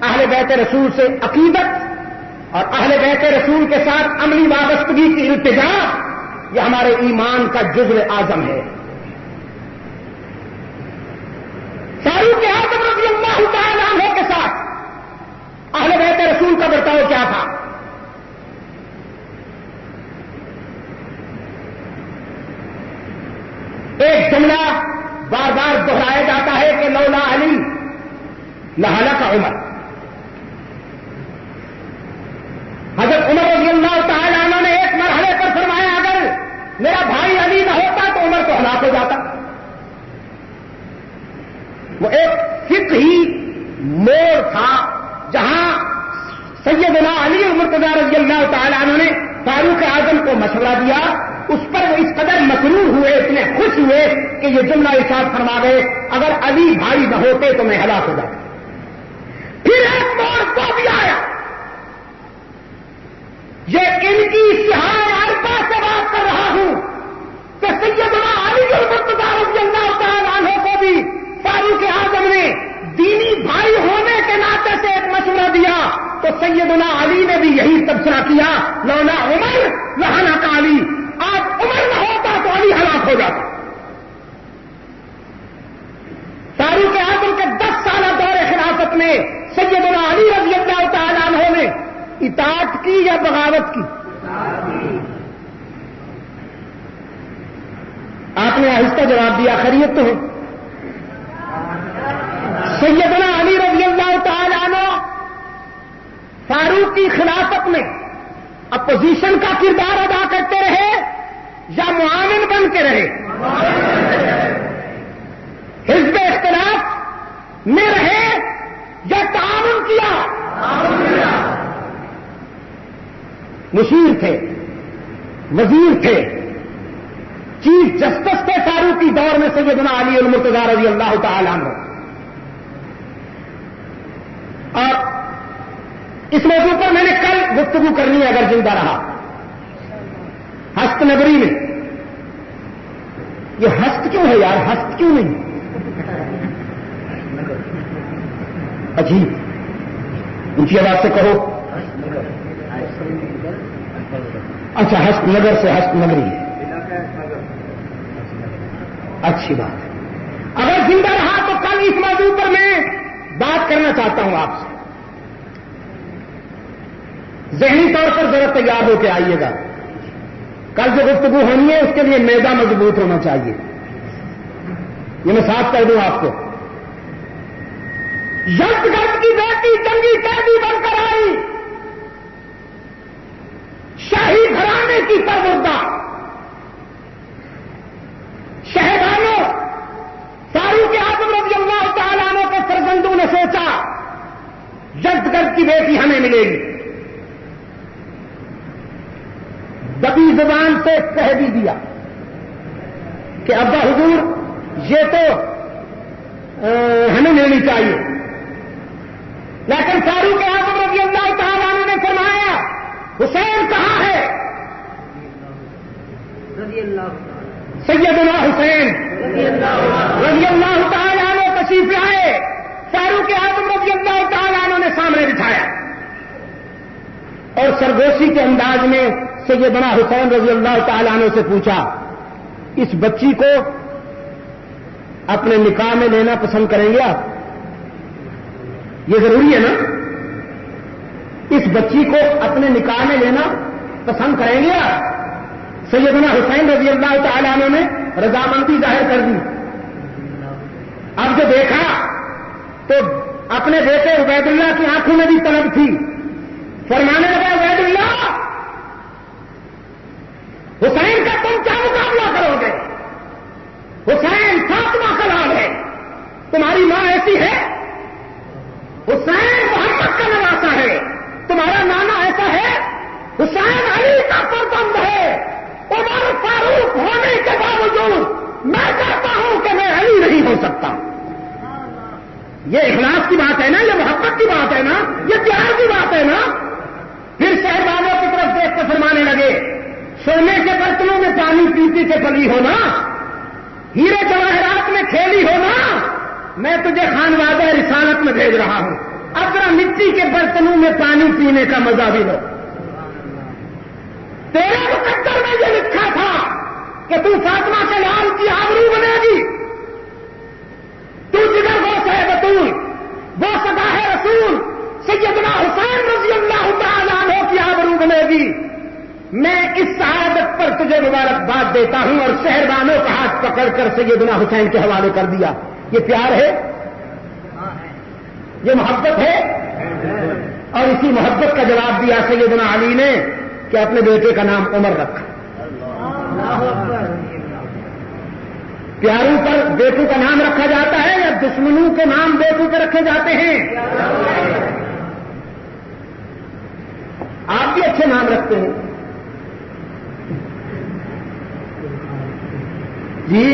اہل بیت رسول سے عقیدت اور اہل بیت رسول کے ساتھ عملی وابستگی کی التجا یہ ہمارے ایمان کا جزو اعظم ہے. فاروق اعظم رضی اللہ تعالیٰ عنہ کے ساتھ اہل بیت رسول کا برتاؤ کیا تھا؟ ایک جملہ بار بار دہرایا جاتا ہے کہ لولا علی لہلک عمر. حضرت عمر رضی اللہ تعالیٰ عنہ نے ایک مرحلے پر فرمایا, اگر میرا بھائی علی نہ ہوتا تو عمر کو ہلاک ہو جاتا. وہ ایک فقہی موڑ تھا جہاں سیدنا علی مرتضیٰ رضی اللہ تعالیٰ عنہ نے فاروق اعظم کو مشورہ دیا. اس پر وہ اس قدر مسرور ہوئے, اتنے خوش ہوئے کہ یہ جملہ ارشاد فرما گئے, اگر علی بھائی نہ ہوتے تو میں ہلاک ہو جاتا. پھر ایک موڑ کو بھی آیا, یہ ان کی اشتہار اربع سے بات کر رہا ہوں کہ سیدنا علی مرتضیٰ رضی اللہ تعالیٰ عنہ کو بھی فاروق اعظم نے دینی بھائی ہونے کے ناطے سے ایک مشورہ دیا, تو سیدنا علی نے بھی یہی تبصرہ کیا, لولا عمر لہلک علی. آج عمر نہ ہوتا تو علی ہلاک ہو جاتا. فاروق اعظم کے 10 سالہ دور خلافت میں سیدنا علی رضی اللہ تعالیٰ عنہ نے اطاعت کی یا بغاوت کی؟ آپ نے آہستہ جواب دیا, خیریت تو ہے. سیدنا علی رضی اللہ تعالیٰ عنہ فاروق کی خلافت میں اپوزیشن کا کردار ادا کرتے رہے یا معاون بن کے رہے؟ حزب اختلاف میں رہے یا تعاون کیا؟ مشیر تھے، وزیر تھے، چیف جسٹس تھے فاروقی دور میں سیدنا علی المرتضیٰ رضی اللہ تعالی عنہ. اور اس موضوع پر میں نے کل گفتگو کرنی ہے اگر زندہ رہا. ہست نگری میں یہ ہست کیوں ہے یار؟ ہست کیوں نہیں؟ عجیب، اونچی آواز سے کہو. اچھا، ہست نگر سے ہست نگری ہے. اچھی بات ہے. اگر زندہ رہا تو کل اس موضوع پر میں بات کرنا چاہتا ہوں آپ سے. ذہنی طور پر ذرا تیار ہو کے آئیے گا. کل جو گفتگو ہونی ہے اس کے لیے میدہ مضبوط ہونا چاہیے. یہ میں صاف کر دوں آپ کو. یزدگرد کی بیٹی جنگی قیدی بن کر آئی، شاہی گھرانے کی سربردہ. شہبانوں فاروق اعظم رضی اللہ تعالیٰ عنہ کے فرزندوں نے سوچا یزدگرد کی بیٹی ہمیں ملے گی. دبی زبان سے کہہ بھی دیا کہ ابا حضور یہ تو ہمیں ملنی چاہیے. لیکن فاروق اعظم رضی اللہ تعالیٰ عنہ نے فرمایا حسین کہاں ہے؟ سیدنا حسین رضی اللہ تعالیٰ عنہ تشریف لائے. فاروق اعظم رضی اللہ تعالیٰ عنہ نے سامنے بٹھایا اور سرگوشی کے انداز میں سیدنا حسین رضی اللہ تعالیٰ عنہ سے پوچھا اس بچی کو اپنے نکاح میں لینا پسند کریں گے آپ؟ یہ ضروری ہے نا؟ اس بچی کو اپنے نکاح میں لینا پسند کریں گے آپ؟ سیدنا حسین رضی اللہ تعالیٰ عنہ نے رضامندی ظاہر کر دی. اب جو دیکھا تو اپنے بیٹے عبید اللہ کی آنکھوں میں بھی طلب تھی. فرمانے لگا عبید اللہ حسین کا تم کیا مقابلہ کرو گے؟ حسین فاطمہ کا لال ہے، تمہاری ماں ایسی ہے. حسین محمد کا نواسا ہے، تمہارا نانا ایسا ہے. حسین علی کا فرزند ہے. عمر فاروق ہونے کے باوجود میں کہتا ہوں کہ میں علی نہیں ہو سکتا. یہ اخلاص کی بات ہے نا، یہ محبت کی بات ہے نا، یہ پیار کی بات ہے نا. پھر شہر والوں کی طرف دیکھ کر فرمانے لگے سونے کے برتنوں میں پانی پیتی کے پلی ہونا، ہیرے جواہرات میں کھیلی ہونا، میں تجھے خانوادہ رسالت میں بھیج رہا ہوں. اب ذرا مٹی کے برتنوں میں پانی پینے کا مزہ بھی لو. تیرے مقدر میں یہ لکھا تھا کہ تو فاطمہ کے لال کی آبرو بنے گی. تو جگر گوش ہے بطول، وہ سدا ہے رسول، سیدنا حسین رضی اللہ تعالیٰ عنہ کی آبرو بنے گی. میں اس سعادت پر تجھے مبارکباد دیتا ہوں. اور شہروانوں کا ہاتھ پکڑ کر سیدنا حسین کے حوالے کر دیا. یہ پیار ہے، یہ محبت ہے. اور اسی محبت کا جواب دیا سیدنا علی نے کہ اپنے بیٹے کا نام عمر رکھا. پیاروں پر بیٹوں کا نام رکھا جاتا ہے یا دشمنوں کے نام بیٹوں پہ رکھے جاتے ہیں؟ آپ بھی اچھے نام رکھتے ہیں جی.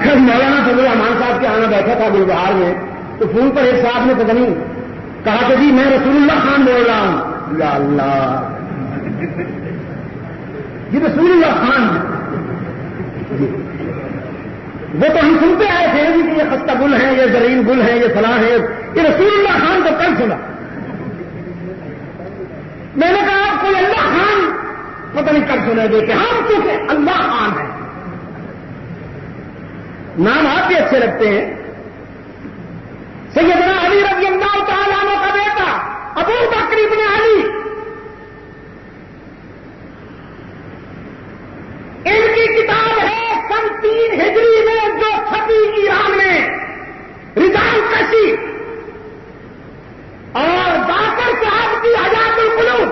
کل مولانا فضل الرحمان صاحب کے آنا بیٹھا تھا گلبہار میں، تو فون پر ایک صاحب نے پتہ نہیں کہا کہ جی میں رسول اللہ خان بول رہا ہوں. یا اللہ، یہ رسول اللہ خان جی. وہ تو ہم سنتے آئے تھے کہ یہ خستہ گل ہیں، یہ زرین گل ہیں، یہ فلاں ہیں. یہ رسول اللہ خان تو کل سنا. میں نے کہا کوئی اللہ خان پتہ نہیں کب سنے گے کہ ہم کیونکہ اللہ خان ہیں. نام آپ بھی اچھے لگتے ہیں. سیدنا علی رضی اللہ تعالیٰ عنہ کا بیٹا ابو بکر ابن علی، ان کی کتاب ہے سن 3 ہجری میں جو چھپی ایران میں، رجال کشی. اور باقر صاحب کی حیات القلوب،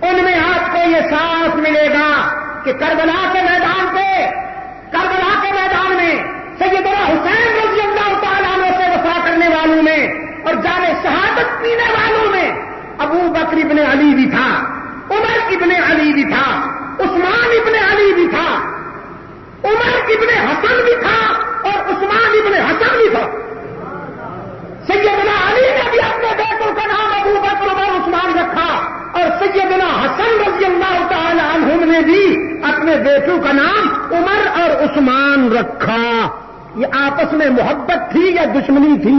ان میں آپ کو یہ سانس ملے گا کہ کربلا کے میدان پہ، کربلا کے میدان میں سیدنا حسین رضی اللہ تعالیٰ عنہ سے وفا کرنے والوں میں اور جان شہادت پینے والوں میں ابو بکر ابن علی بھی تھا، عمر ابن علی بھی تھا، عثمان ابن علی بھی تھا، عمر ابن حسن بھی تھا اور عثمان ابن حسن بھی تھا۔ سیدنا علی نے بھی اپنے بیٹوں کا نام ابو بکر عمر عثمان رکھا اور سیدنا حسن رضی اللہ تعالی عنہم نے بھی اپنے بیٹوں کا نام عمر اور عثمان رکھا۔ یہ آپس میں محبت تھی یا دشمنی تھی؟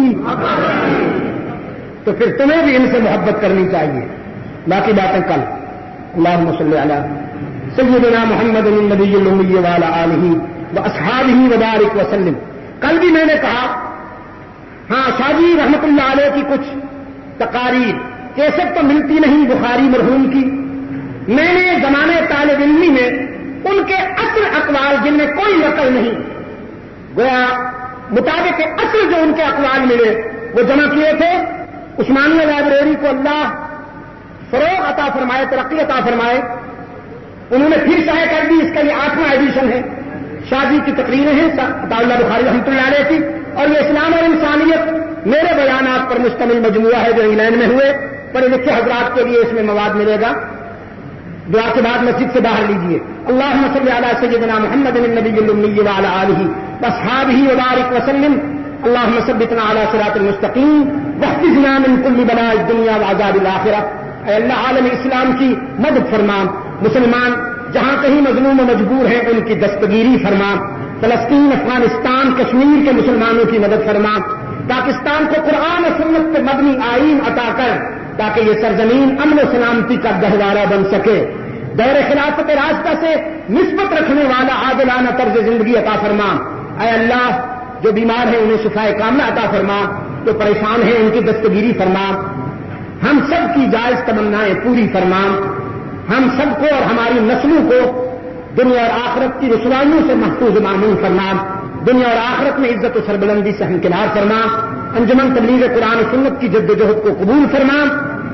تو پھر تمہیں بھی ان سے محبت کرنی چاہیے۔ باقی باتیں کل۔ اللہم صلی علی سیدنا محمد النبی الامی وعلی آلہ واصحابہ وبارک وسلم۔ کل بھی میں نے کہا ہاں شاہ جی رحمت اللہ علیہ کی کچھ تقاریر کیسٹ تو ملتی نہیں بخاری مرحوم کی، میں نے زمانے طالب علمی میں ان کے اصل اقوال جن میں کوئی نقل نہیں، گویا مطابق اصل جو ان کے اقوال ملے وہ جمع کیے تھے۔ عثمانیہ لائبریری کو اللہ فروغ عطا فرمائے، ترقی عطا فرمائے، انہوں نے پھر شائع کر دی، اس کا یہ 8واں ایڈیشن ہے۔ شاہ جی کی تقریریں ہیں عطا اللہ بخاری رحمۃ اللہ علیہ کی، اور یہ اسلام اور انسانیت میرے بیانات پر مشتمل مجموعہ ہے جو انگلینڈ میں ہوئے۔ پڑھے لکھے حضرات کے لیے اس میں مواد ملے گا، دعا کے بعد مسجد سے باہر لیجیے۔ اللہم صلی علی سیدنا محمد النبی الامی وعلی آلہ واصحابہ وبارک وسلم۔ اللہم ثبتنا علی صراط المستقیم واحفظنا من کل بلاء الدنیا وعذاب الآخرہ۔ اے اللہ عالم اسلام کی مدد فرما، مسلمان جہاں کہیں مظلوم و مجبور ہیں ان کی دستگیری فرما، فلسطین، افغانستان، کشمیر کے مسلمانوں کی مدد فرما، پاکستان کو قرآن و سنت پر مبنی آئین عطا کر تاکہ یہ سرزمین امن و سلامتی کا گہوارہ بن سکے، دور خلافت راستہ سے نسبت رکھنے والا عادلانہ طرز زندگی عطا فرما۔ اے اللہ جو بیمار ہیں انہیں شفائے کاملہ عطا فرما، جو پریشان ہیں ان کی دستگیری فرما، ہم سب کی جائز تمنائیں پوری فرما، ہم سب کو اور ہماری نسلوں کو دنیا اور آخرت کی رسوائیوں سے محفوظ معمون فرما، دنیا اور آخرت میں عزت و سربلندی سے ہمکنار فرما، انجمن تبلیغ قرآن و سنت کی جد و جہد کو قبول فرما۔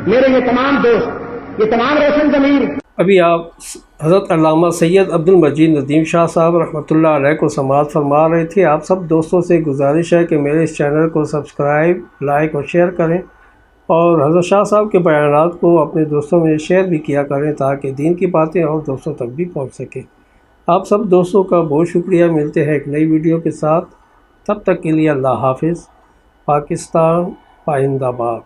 میرے یہ تمام دوست، یہ تمام روشن ضمیر، ابھی آپ حضرت علامہ سید عبد المجید ندیم شاہ صاحب رحمۃ اللہ علیہ کو سماعت فرما رہے تھے۔ آپ سب دوستوں سے گزارش ہے کہ میرے اس چینل کو سبسکرائب، لائک اور شیئر کریں، اور حضرت شاہ صاحب کے بیانات کو اپنے دوستوں میں شیئر بھی کیا کریں تاکہ دین کی باتیں اور دوستوں تک بھی پہنچ سکیں۔ آپ سب دوستوں کا بہت شکریہ۔ ملتے ہیں ایک نئی ویڈیو کے ساتھ، تب تک کے لیے اللہ حافظ۔ پاکستان پائندہ باد۔